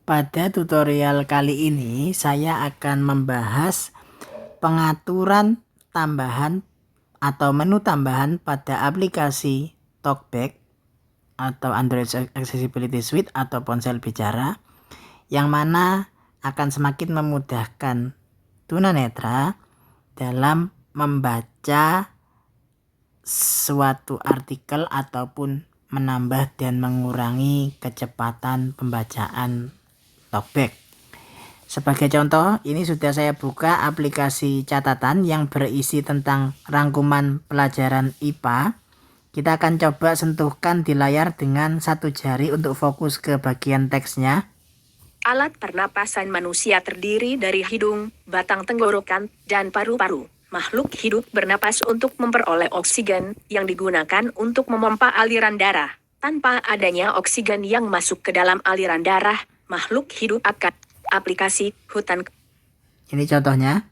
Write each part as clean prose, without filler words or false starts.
Pada tutorial kali ini saya akan membahas pengaturan tambahan atau menu tambahan pada aplikasi TalkBack atau Android Accessibility Suite atau ponsel bicara, yang mana akan semakin memudahkan tunanetra dalam membaca suatu artikel ataupun menambah dan mengurangi kecepatan pembacaan TalkBack. Sebagai contoh, ini sudah saya buka aplikasi catatan yang berisi tentang rangkuman pelajaran IPA. Kita akan coba sentuhkan di layar dengan satu jari untuk fokus ke bagian teksnya. Alat pernapasan manusia terdiri dari hidung, batang tenggorokan, dan paru-paru. Makhluk hidup bernapas untuk memperoleh oksigen yang digunakan untuk memompa aliran darah. Tanpa adanya oksigen yang masuk ke dalam aliran darah, makhluk hidup akan aplikasi hutan. Ini contohnya.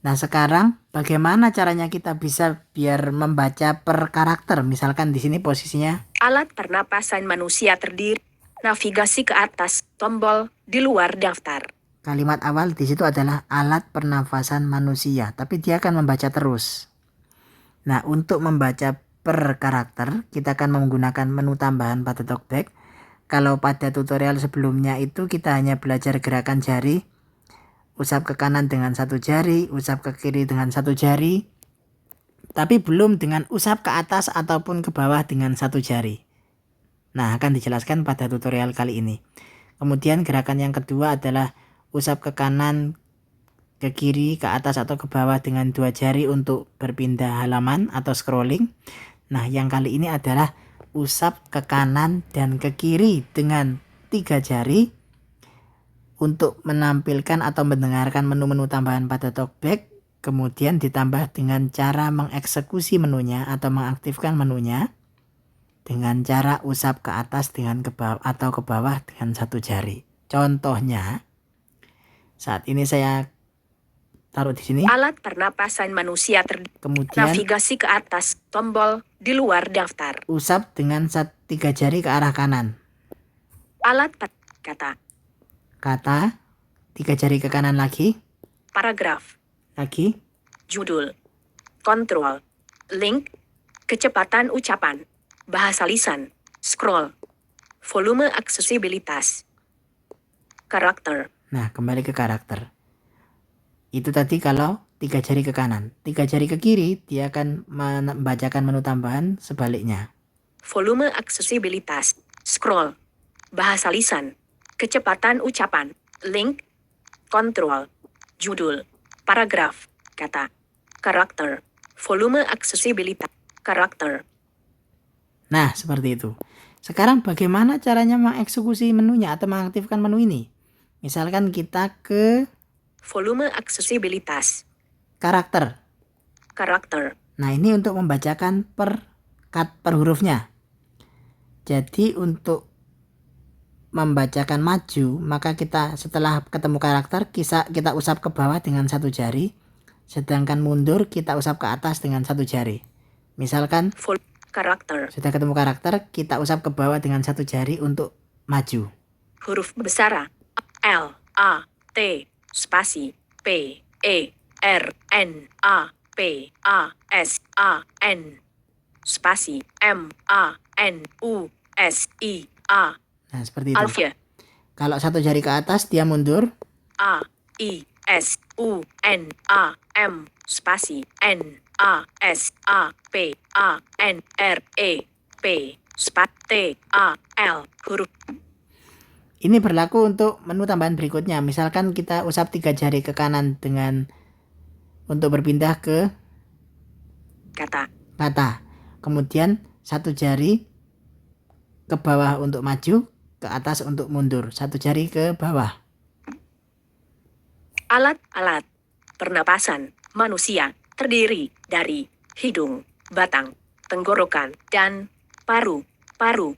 Nah, sekarang bagaimana caranya kita bisa biar membaca per karakter? Misalkan di sini posisinya Alat pernapasan manusia terdiri navigasi ke atas, tombol di luar daftar. kalimat awal di situ adalah alat pernafasan manusia, tapi dia akan membaca terus. Nah, untuk membaca per karakter, kita akan menggunakan menu tambahan pada TalkBack. Kalau pada tutorial sebelumnya itu kita hanya belajar gerakan jari, usap ke kanan dengan satu jari, usap ke kiri dengan satu jari, tapi belum dengan usap ke atas ataupun ke bawah dengan satu jari. Nah, akan dijelaskan pada tutorial kali ini. Kemudian gerakan yang kedua adalah usap ke kanan, ke kiri, ke atas atau ke bawah dengan dua jari untuk berpindah halaman atau scrolling. Nah, yang kali ini adalah usap ke kanan dan ke kiri dengan 3 jari untuk menampilkan atau mendengarkan menu-menu tambahan pada TalkBack, kemudian ditambah dengan cara mengeksekusi menunya atau mengaktifkan menunya dengan cara usap ke atas dengan ke bawah atau ke bawah dengan satu jari. Contohnya, saat ini saya taruh di sini. Alat pernapasan manusia Kemudian navigasi ke atas, tombol di luar daftar. Usap dengan 3 jari ke arah kanan. Alat kata. Kata, 3 jari ke kanan lagi. Paragraf. Lagi. Judul. Kontrol. Link. Kecepatan ucapan. Bahasa lisan. Scroll. Volume aksesibilitas. Karakter. Nah, kembali ke karakter. Itu tadi kalau 3 jari ke kanan. 3 jari ke kiri, dia akan membacakan menu tambahan sebaliknya. Volume aksesibilitas. Scroll. Bahasa lisan. Kecepatan ucapan. Link. Kontrol. Judul. Paragraf. Kata. Karakter. Volume aksesibilitas. Karakter. Nah, seperti itu. Sekarang bagaimana caranya mengeksekusi menunya atau mengaktifkan menu ini? Misalkan kita ke volume aksesibilitas. Karakter. Karakter. Nah, ini untuk membacakan per hurufnya. Jadi untuk membacakan maju, maka kita setelah ketemu karakter kita usap ke bawah dengan satu jari, sedangkan mundur kita usap ke atas dengan satu jari. Misalkan karakter. Sudah ketemu karakter, kita usap ke bawah dengan satu jari untuk maju. Huruf besar L A T spasi P E R N A P A S A N spasi M A N U S I A. Nah, seperti itu. Alfia. Kalau satu jari ke atas, dia mundur. A I S U N A M spasi N A S A P A N R E P spasi T A L huruf. Ini berlaku untuk menu tambahan berikutnya. Misalkan kita usap 3 jari ke kanan dengan untuk berpindah ke kata. Kemudian satu jari ke bawah untuk maju, ke atas untuk mundur, satu jari ke bawah. Alat-alat pernapasan manusia terdiri dari hidung, batang, tenggorokan, dan paru-paru.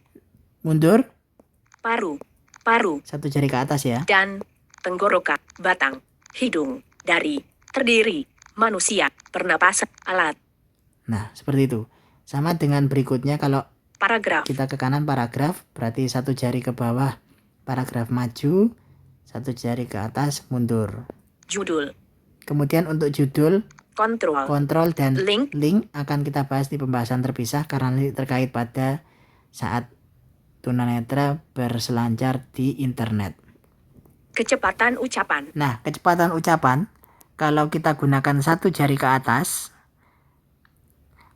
Mundur. Paru-paru. Satu jari ke atas ya. Dan tenggorokan, batang, hidung, terdiri manusia, pernapasan, alat. Nah, seperti itu. Sama dengan berikutnya, kalau paragraf. Kita ke kanan paragraf, berarti satu jari ke bawah paragraf maju, Satu jari ke atas, mundur. Judul. Kemudian untuk judul, Kontrol. kontrol dan Link. akan kita bahas di pembahasan terpisah karena ini terkait pada saat tunanetra berselancar di internet. Kecepatan ucapan. Nah, kecepatan ucapan, kalau kita gunakan satu jari ke atas,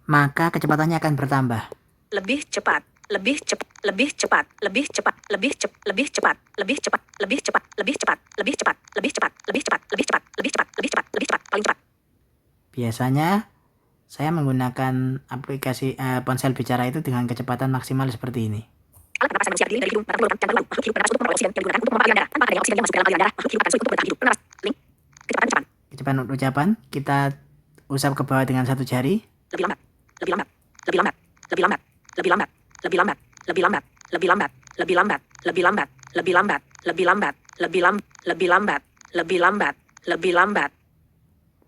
maka kecepatannya akan bertambah. Lebih cepat. Lebih cepat. Lebih cepat. Lebih cepat. Lebih cepat. Lebih cepat. Lebih cepat. Lebih cepat. Lebih cepat. Lebih cepat. Lebih cepat. Lebih cepat. Lebih cepat. Lebih cepat. Lebih cepat. Lebih cepat. Paling cepat. Biasanya saya menggunakan aplikasi ponsel bicara itu dengan kecepatan maksimal seperti ini. Alat pernapasan manusia terdiri dari hidung, batang tenggorokan, jantung, makhluk hidup bernapas untuk memperoleh oksigen yang digunakan untuk memompa aliran darah. Tanpa adanya oksigen yang masuk ke dalam aliran darah, makhluk hidup akan sulit untuk bertahan hidup. Pernapas. Link. Kecepatan ucapan. Kecepatan ucapan, kita usap ke bawah dengan satu jari. Lebih lambat. Lebih lambat. Lebih lambat. Lebih lambat. Lebih lambat. Lebih lambat. Lebih lambat. Lebih lambat. Lebih lambat. Lebih lambat. Lebih lambat. Lebih lambat. Lebih lambat. Lebih lambat. Lebih lambat. Lebih lambat.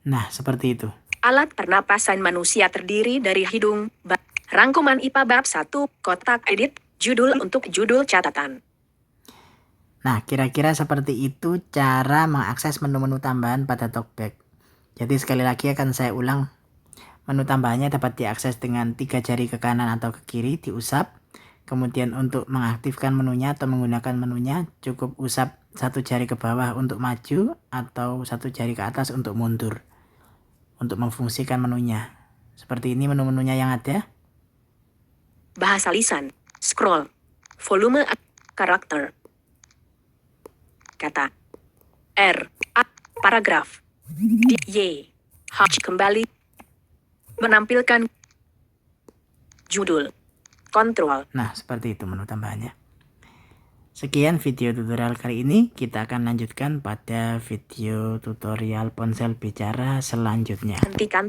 Nah, seperti itu. Alat pernapasan manusia terdiri dari hidung, rangkuman IPA bab 1, kotak edit, judul untuk judul catatan. Nah, kira-kira seperti itu cara mengakses menu-menu tambahan pada TalkBack. Jadi sekali lagi akan saya ulang. Menu tambahannya dapat diakses dengan 3 jari ke kanan atau ke kiri, diusap. Kemudian untuk mengaktifkan menunya atau menggunakan menunya, cukup usap satu jari ke bawah untuk maju atau satu jari ke atas untuk mundur. Untuk memfungsikan menunya. Seperti ini menu-menunya yang ada. Bahasa lisan, scroll, volume, karakter, kata, R, A, paragraf, D, Y, H, kembali, menampilkan, judul, kontrol. Nah, seperti itu menu tambahannya. Sekian video tutorial kali ini. Kita akan lanjutkan pada video tutorial ponsel bicara selanjutnya. Hentikan.